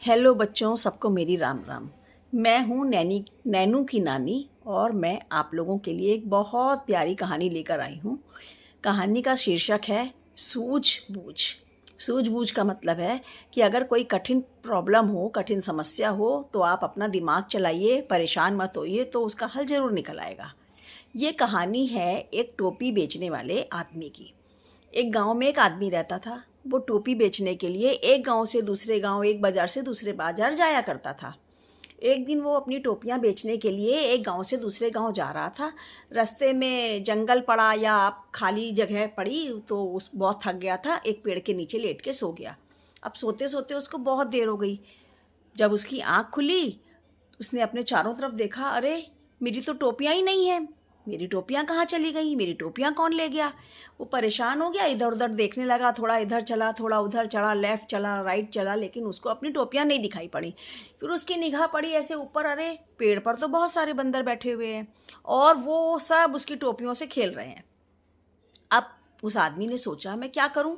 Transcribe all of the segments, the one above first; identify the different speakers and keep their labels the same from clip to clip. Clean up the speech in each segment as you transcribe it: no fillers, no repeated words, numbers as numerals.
Speaker 1: Hello बच्चों, सबको मेरी राम राम। मैं हूँ नैनू की नानी और मैं आप लोगों के लिए एक बहुत प्यारी कहानी लेकर आई हूँ। कहानी का शीर्षक है सूझबूझ। सूझबूझ का मतलब है कि अगर कोई कठिन प्रॉब्लम हो, कठिन समस्या हो, तो आप अपना दिमाग चलाइए, परेशान मत होइए, तो उसका हल ज़रूर निकल आएगा। ये कहानी है एक टोपी बेचने वाले आदमी की। एक गांव में एक आदमी रहता था। वो टोपी बेचने के लिए एक गांव से दूसरे गांव, एक बाजार से दूसरे बाजार जाया करता था। एक दिन वो अपनी टोपियां बेचने के लिए एक गांव से दूसरे गांव जा रहा था। रास्ते में जंगल पड़ा या खाली जगह पड़ी तो उस बहुत थक गया था। एक पेड़ के नीचे लेट के सो गया। अब सोते सोते उसको बहुत देर हो गई। जब उसकी आँख खुली, उसने अपने चारों तरफ देखा, अरे मेरी तो टोपियाँ ही नहीं हैं। मेरी टोपियाँ कहाँ चली गई, मेरी टोपियाँ कौन ले गया। वो परेशान हो गया, इधर उधर देखने लगा, थोड़ा इधर चला, थोड़ा उधर चला, लेफ़्ट चला, राइट चला, लेकिन उसको अपनी टोपियाँ नहीं दिखाई पड़ी। फिर उसकी निगाह पड़ी ऐसे ऊपर, अरे पेड़ पर तो बहुत सारे बंदर बैठे हुए हैं और वो सब उसकी टोपियों से खेल रहे हैं। अब उस आदमी ने सोचा, मैं क्या करूं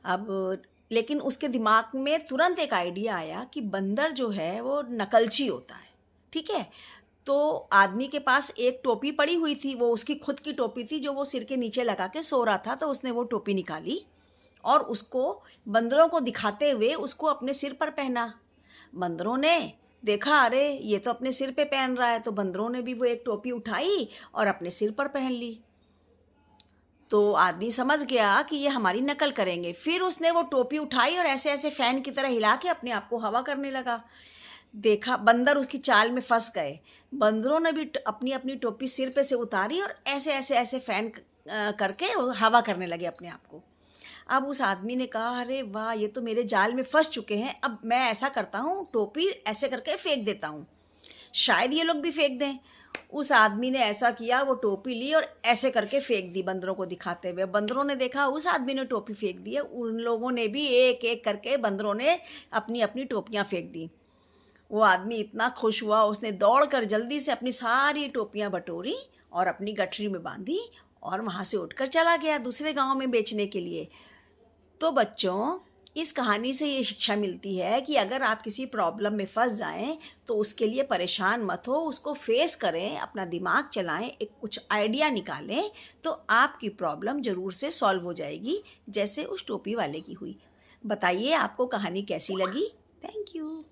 Speaker 1: अब। लेकिन उसके दिमाग में तुरंत एक आइडिया आया कि बंदर जो है वो नकलची होता है, ठीक है। तो आदमी के पास एक टोपी पड़ी हुई थी, वो उसकी खुद की टोपी थी जो वो सिर के नीचे लगा के सो रहा था। तो उसने वो टोपी निकाली और उसको बंदरों को दिखाते हुए उसको अपने सिर पर पहना। बंदरों ने देखा, अरे ये तो अपने सिर पे पहन रहा है, तो बंदरों ने भी वो एक टोपी उठाई और अपने सिर पर पहन ली। तो आदमी समझ गया कि ये हमारी नकल करेंगे। फिर उसने वो टोपी उठाई और ऐसे ऐसे फैन की तरह हिला के अपने आप को हवा करने लगा। देखा, बंदर उसकी चाल में फंस गए। बंदरों ने भी अपनी अपनी टोपी सिर पे से उतारी और ऐसे ऐसे ऐसे फैन करके वो हवा करने लगे अपने आप को। अब उस आदमी ने कहा, अरे वाह, ये तो मेरे जाल में फंस चुके हैं। अब मैं ऐसा करता हूँ, टोपी ऐसे करके फेंक देता हूँ, शायद ये लोग भी फेंक दें। उस आदमी ने ऐसा किया, वो टोपी ली और ऐसे करके फेंक दी बंदरों को दिखाते हुए। बंदरों ने देखा उस आदमी ने टोपी फेंक दी है, उन लोगों ने भी एक एक करके बंदरों ने अपनी अपनी टोपियाँ फेंक दी। वो आदमी इतना खुश हुआ, उसने दौड़कर जल्दी से अपनी सारी टोपियाँ बटोरी और अपनी गठरी में बांधी और वहाँ से उठकर चला गया दूसरे गांव में बेचने के लिए। तो बच्चों, इस कहानी से ये शिक्षा मिलती है कि अगर आप किसी प्रॉब्लम में फंस जाएं तो उसके लिए परेशान मत हो, उसको फेस करें, अपना दिमाग चलाएं, एक कुछ आइडिया निकालें, तो आपकी प्रॉब्लम ज़रूर से सॉल्व हो जाएगी, जैसे उस टोपी वाले की हुई। बताइए आपको कहानी कैसी लगी। Thank you.